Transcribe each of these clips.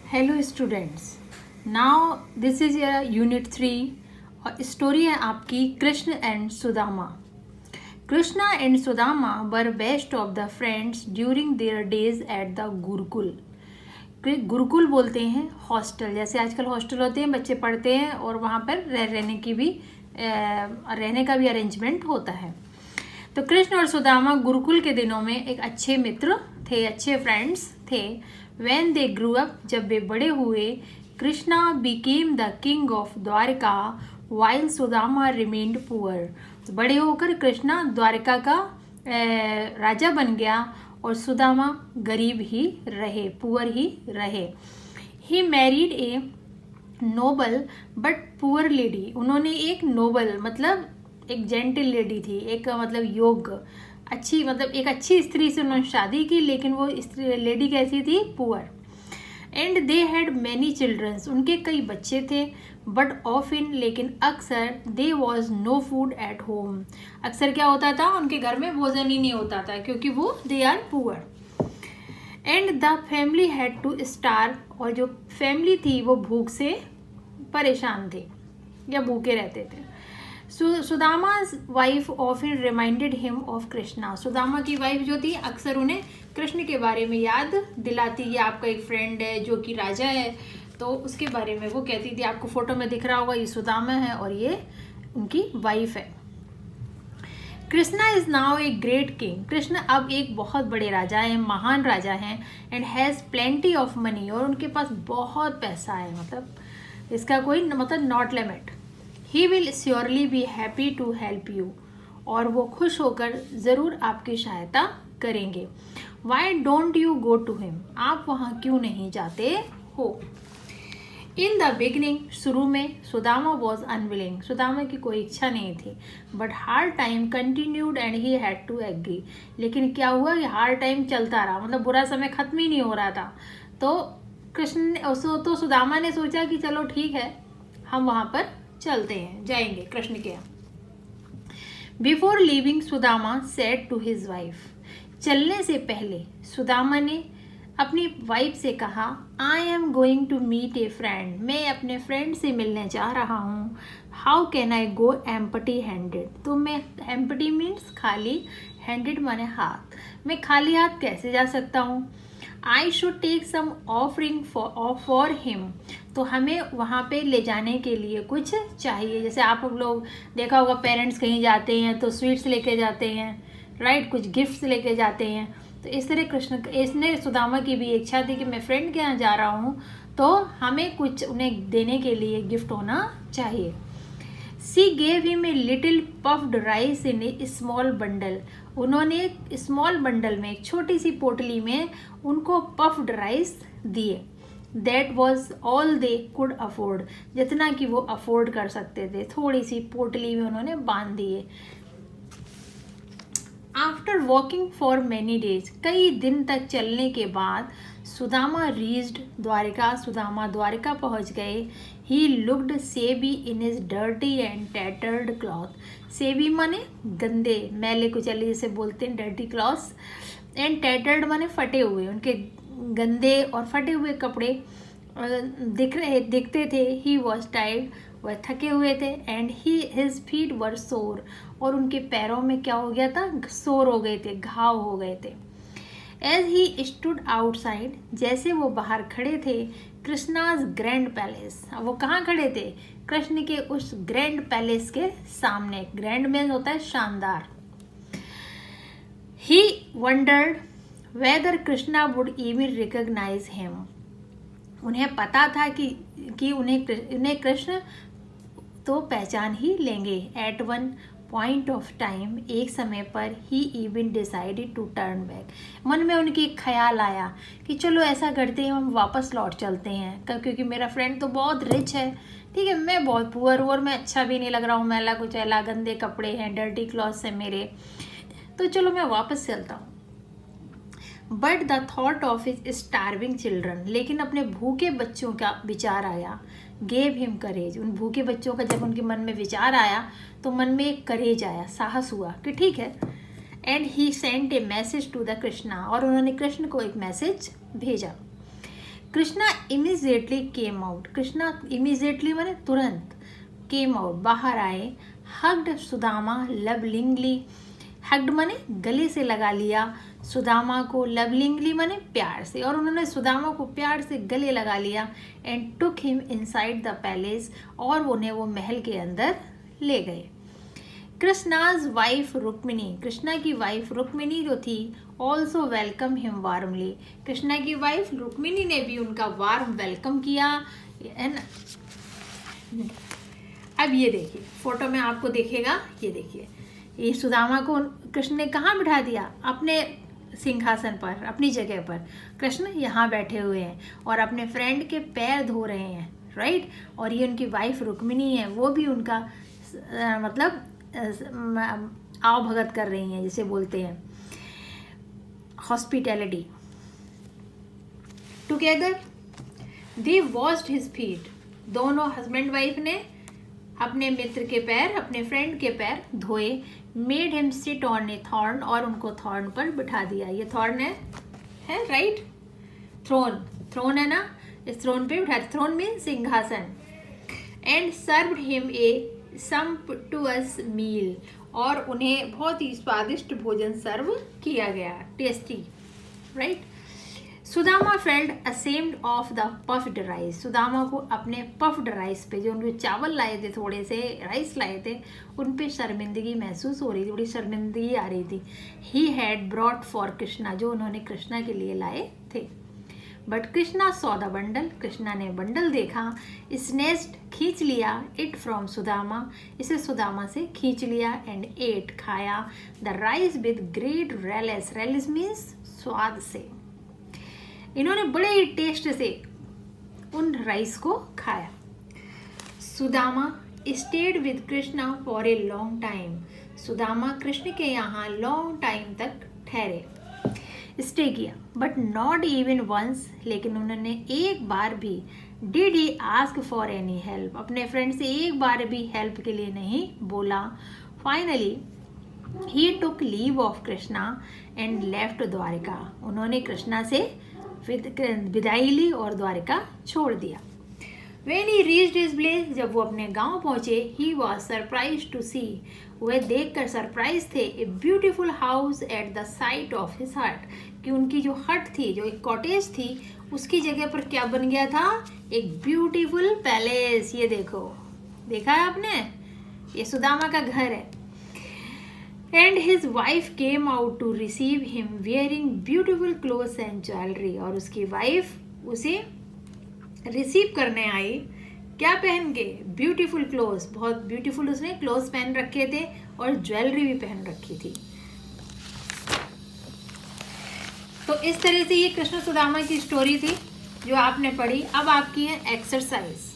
Hello students, now this is unit 3 और story है आपकी Krishna and Sudama. Krishna and Sudama were best of the friends during their days at the Gurukul. Gurukul बोलते हैं hostel, जैसे आजकल हॉस्टल होते हैं, बच्चे पढ़ते हैं और वहाँ पर रहने का भी अरेंजमेंट होता है। तो कृष्ण और सुदामा गुरुकुल के दिनों में एक अच्छे मित्र थे, अच्छे फ्रेंड्स थे। When they grew up, जब वे बड़े हुए, Krishna became the king of Dwarka while Sudama remained poor। बड़े होकर कृष्णा द्वारका का राजा बन गया और सुदामा गरीब ही रहे, पुअर ही रहे। He married a noble but poor lady। उन्होंने एक नोबल मतलब एक जेंटल लेडी थी, एक मतलब योग्य अच्छी मतलब एक अच्छी स्त्री से उन्होंने शादी की, लेकिन वो स्त्री लेडी कैसी थी? Poor. And they had many childrens, उनके कई बच्चे थे। बट ऑफन, लेकिन अक्सर, they was no food at home. अक्सर क्या होता था? उनके घर में भोजन ही नहीं होता था क्योंकि वो they are poor. And the family had to starve, और जो फैमिली थी वो भूख से परेशान थे या भूखे रहते थे। सुदामा's wife often reminded him of Krishna. Sudama की वाइफ जो थी अक्सर उन्हें कृष्ण के बारे में याद दिलाती। ये आपका एक फ्रेंड है जो कि राजा है, तो उसके बारे में वो कहती थी। आपको फोटो में दिख रहा होगा, ये सुदामा है और ये उनकी वाइफ है। Krishna is now a great king. Krishna अब एक बहुत बड़े राजा हैं, महान राजा हैं। And has plenty of money, और उनके पास बहुत पैसा है, मतलब इसका कोई मतलब not limit. He will surely be happy to help you, और वो खुश होकर ज़रूर आपकी सहायता करेंगे। Why don't you go to him, आप वहाँ क्यों नहीं जाते हो? इन द बिगनिंग, शुरू में, सुदामा वॉज अनविलिंग, सुदामा की कोई इच्छा नहीं थी। But hard time continued and he had to agree. लेकिन क्या हुआ कि हार्ड टाइम चलता रहा, मतलब बुरा समय खत्म ही नहीं हो रहा था। तो तो सुदामा ने सोचा कि चलो ठीक है, हम वहाँ पर चलते हैं, जाएंगे कृष्ण के यहाँ। Before leaving, Sudama said to his wife, चलने से पहले सुदामा ने अपनी वाइफ से कहा, I am going to meet a friend, मैं अपने फ्रेंड से मिलने जा रहा हूँ। How can I go empty handed, तो मैं, एम्प्टी मीन्स खाली, हैंडेड माने हाथ, मैं खाली हाथ कैसे जा सकता हूँ? I should take some offering for him, तो हमें वहाँ पे ले जाने के लिए कुछ चाहिए। जैसे आप लोग देखा होगा, पेरेंट्स कहीं जाते हैं तो स्वीट्स लेके जाते हैं, राइट, कुछ गिफ्ट्स लेके जाते हैं। तो इस तरह कृष्ण, इसने सुदामा की भी इच्छा थी कि मैं फ्रेंड के यहाँ जा रहा हूँ तो हमें कुछ उन्हें देने के लिए गिफ्ट होना चाहिए। सी gave him a little puffed rice in A small bundle, उन्होंने एक स्मॉल बंडल में, एक छोटी सी पोटली में उनको पफ्ड राइस दिए। That was all they could afford, जितना कि वो अफोर्ड कर सकते थे, थोड़ी सी पोटली में उन्होंने बांध दिए। After walking for many days, कई दिन तक चलने के बाद, सुदामा रीच्ड द्वारका, सुदामा द्वारका पहुंच गए। He looked SEBI in his dirty and tattered cloth, SEBI माने गंदे, मैले कुचले जिसे बोलते हैं, डर्टी क्लॉथ्स, एंड टैटर्ड माने फटे हुए, उनके गंदे और फटे हुए कपड़े दिखते थे। ही वॉज टायर्ड, वह थके हुए थे। एंड हिज फीट वर सोर, और उनके पैरों में क्या हो गया था? सोर हो गए थे, घाव हो गए थे। एज ही स्टूड आउटसाइड, जैसे वो बाहर खड़े थे, कृष्णाज ग्रैंड पैलेस, वो कहाँ खड़े थे? कृष्ण के उस ग्रैंड पैलेस के सामने। ग्रैंड में होता है शानदार। He wondered whether Krishna would even recognise him, उन्हें पता था कि उन्हें कृष्ण तो पहचान ही लेंगे। At one point of time, एक समय पर, he even decided to turn back, मन में उनके एक ख्याल आया कि चलो ऐसा करते हैं, हम वापस लौट चलते हैं, क्योंकि मेरा फ्रेंड तो बहुत रिच है, ठीक है, मैं बहुत पुअर हूँ और मैं अच्छा भी नहीं लग रहा हूँ, मैला कुचैला, गंदे कपड़े हैं, डर्टी क्लॉथ्स हैं मेरे, तो चलो मैं वापस चलता हूँ। But the thought of his starving children, लेकिन अपने भूखे बच्चों का विचार आया। गेव हिम करेज, उन भूखे बच्चों का जब उनके मन में विचार आया तो मन में एक करेज आया, साहस हुआ कि ठीक है। And he sent a message to the Krishna, और उन्होंने कृष्ण को एक मैसेज भेजा। Krishna immediately came out, Krishna immediately माने तुरंत, केम आउट बाहर आए, हग्ड सुदामा लवलिंगली, हग्ड माने गले से लगा लिया सुदामा को, लवलिंगली माने प्यार से, और उन्होंने सुदामा को प्यार से गले लगा लिया, and took him inside the palace, और उन्हें वो महल के अंदर ले गए। कृष्णाज वाइफ रुक्मिणी, कृष्णा की वाइफ रुक्मिणी जो थी, also welcome him warmly, Krishna की वाइफ रुक्मिणी ने भी उनका वार्म वेलकम किया। अब ये देखिए फोटो में आपको देखेगा, ये देखिए ये सुदामा को कृष्ण ने कहाँ बिठा दिया, अपने सिंहासन पर, अपनी जगह पर। कृष्ण यहाँ बैठे हुए हैं और अपने फ्रेंड के पैर धो रहे हैं, राइट। और ये उनकी वाइफ रुक्मिणी है, वो भी उनका मतलब आओ भगत कर रही हैं, जिसे बोलते हैं hospitality. Together they washed his feet, दोनों हस्बैंड वाइफ ने अपने मित्र के पैर, अपने फ्रेंड के पैर धोए। Made him sit on A thorn, और उनको थॉर्न पर बिठा दिया। ये थॉर्न है राइट, थ्रोन है ना, इस थ्रोन पे बिठा, थ्रोन मीन सिंहासन। एंड सर्व्ड हिम ए सम्पटुअस मील, और उन्हें बहुत ही स्वादिष्ट भोजन सर्व किया गया, tasty, right. Sudama felt ashamed of the puffed rice, Sudama को अपने पफ्ड राइस पे, जो उनके चावल लाए थे, थोड़े से राइस लाए थे, उन पे शर्मिंदगी महसूस हो रही थी, बड़ी शर्मिंदगी आ रही थी। He had brought for Krishna, जो उन्होंने कृष्णा के लिए लाए थे। But Krishna saw the bundle, Krishna ने बंडल देखा, स्नेच्ड खींच लिया, इट फ्रॉम सुदामा, इसे सुदामा से खींच लिया, एंड एट खाया, the rice with great Ryle's, Ryle's means स्वाद से, इन्होंने बड़े ही टेस्ट से उन राइस को खाया। Sudama stayed with Krishna for a long time, Sudama Krishna के यहाँ लॉन्ग टाइम तक ठहरे, स्टे किया। बट नॉट इवन वंस, लेकिन उन्होंने एक बार भी, did he ask for any help, अपने फ्रेंड से एक बार भी हेल्प के लिए नहीं बोला। Finally he took leave of Krishna and left Dwarka, उन्होंने कृष्णा से विदाई ली और द्वारिका छोड़ दिया। When he reached his place, जब वो अपने गांव पहुंचे, he was surprised to see, वे देखकर सरप्राइज थे, a beautiful house at the site of his hut, कि उनकी जो हट थी, जो एक कॉटेज थी, उसकी जगह पर क्या बन गया था, एक ब्यूटीफुल पैलेस। ये देखो, देखा है आपने, ये सुदामा का घर है। And his wife came out to receive him wearing beautiful clothes and jewellery, और उसकी वाइफ उसे रिसीव करने आई, क्या पहन के, ब्यूटीफुल क्लोथ्स, बहुत ब्यूटीफुल उसने क्लोथ्स पहन रखे थे और ज्वेलरी भी पहन रखी थी। तो इस तरह से ये कृष्ण सुदामा की स्टोरी थी जो आपने पढ़ी। अब आपकी है exercise,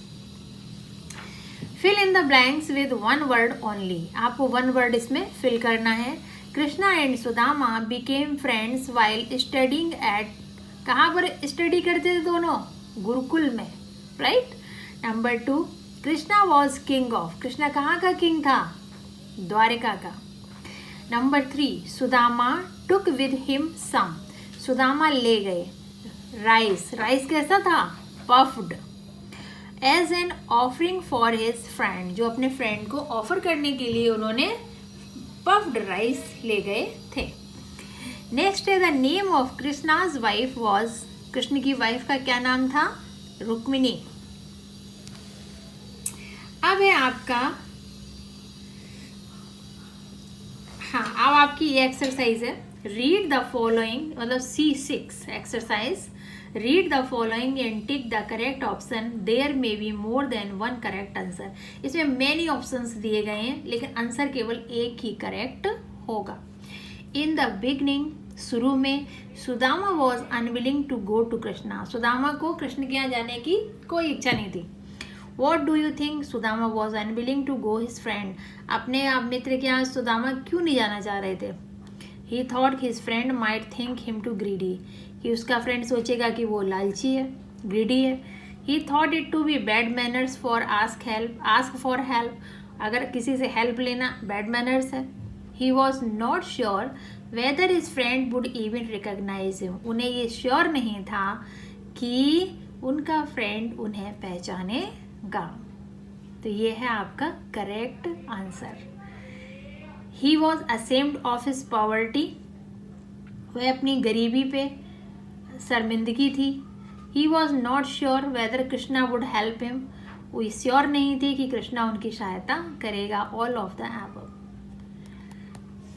fill in the blanks with one word only, आपको वन वर्ड इसमें फिल करना है। Krishna and Sudama became friends while studying at, कहाँ पर स्टडी करते थे दोनों, गुरुकुल में, right. Number 2, Krishna was king of, Krishna कहाँ का किंग था, द्वारिका का। Number 3, Sudama took with him some, Sudama ले गए राइस, राइस कैसा था, puffed, as an offering for his friend, जो अपने फ्रेंड को ऑफर करने के लिए उन्होंने पफ्ड राइस ले गए थे। नेक्स्ट है the name of Krishna's wife was, Krishna की वाइफ का क्या नाम था, रुक्मिणी। अब है आपका, हाँ अब आपकी ये एक्सरसाइज है, रीड द फॉलोइंग, मतलब C6 exercise, read the following and tick the correct option, there may be more than one correct answer. इसमें मैनी ऑप्शंस दिए गए हैं लेकिन आंसर केवल एक ही करेक्ट होगा। इन द बिगनिंग, शुरू में, Sudama was unwilling to go to Krishna, Sudama को कृष्ण के यहाँ जाने की कोई इच्छा नहीं थी। What do you think, Sudama was unwilling to go his friend, अपने आप मित्र के यहाँ सुदामा क्यों नहीं जाना चाह रहे थे। He thought his friend might think him too greedy, कि उसका फ्रेंड सोचेगा कि वो लालची है, ग्रीडी है। He thought it to be bad manners for ask for help, अगर किसी से हेल्प लेना बैड मैनर्स है। He was not sure whether his friend would even recognise him, उन्हें ये श्योर नहीं था कि उनका फ्रेंड उन्हें पहचानेगा। तो ये है आपका correct answer. He was ashamed of his poverty, वह अपनी गरीबी पे शर्मिंदगी थी। He was not sure whether Krishna would help him, वो श्योर नहीं थी कि कृष्णा उनकी सहायता करेगा। All of the above.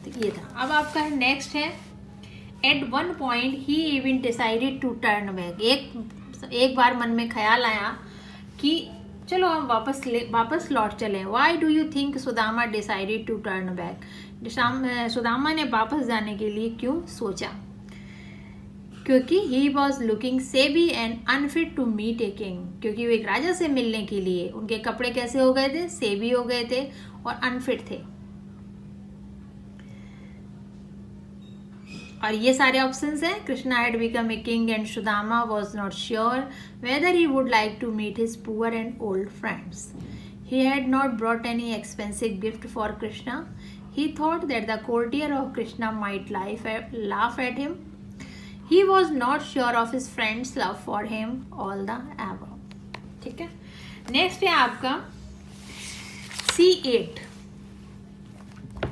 तो ये था। अब आपका नेक्स्ट है, at one point he even decided to turn back. एक बार मन में ख्याल आया कि चलो हम वापस लौट चलें। Why do you think Sudama decided to turn back. Sudama ने वापस जाने के लिए क्यों सोचा? क्योंकि he was looking shabby and unfit to meet a king, क्योंकि वो एक राजा से मिलने के लिए उनके कपड़े कैसे हो गए थे? सेबी हो गए थे और अनफिट थे। और ये सारे ऑप्शंस हैं। Krishna had become a king and Sudama was not sure whether he would like to meet his poor and old friends. He had not brought any expensive gift for Krishna. He thought that the courtier of Krishna might laugh at him. He was not sure of his friend's love for him. All the above. ठीक है। Next है आपका C8.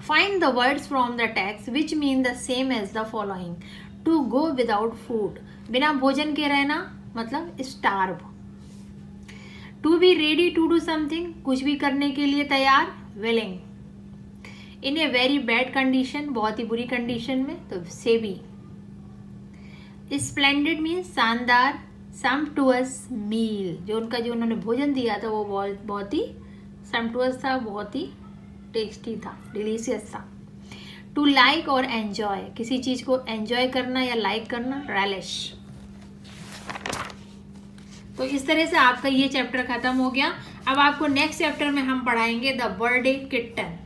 Find the words from the text which mean the same as the following. To go without food, बिना भोजन के रहना मतलब starve. To be ready to do something, कुछ भी करने के लिए तैयार, willing. In a very bad condition, बहुत ही बुरी कंडीशन में, तो सेबी. स्प्लेंडेड मीन्स शानदार. सम्पटुअस मील, जो उन्होंने भोजन दिया था वो बहुत ही सम्पटुअस था, बहुत ही टेस्टी था, डिलीशियस था. टू लाइक और एन्जॉय, किसी चीज़ को एन्जॉय करना या लाइक करना, रैलिश. तो इस तरह से आपका ये चैप्टर खत्म हो गया. अब आपको नेक्स्ट चैप्टर में हम पढ़ाएंगे द बर्थडे किटन.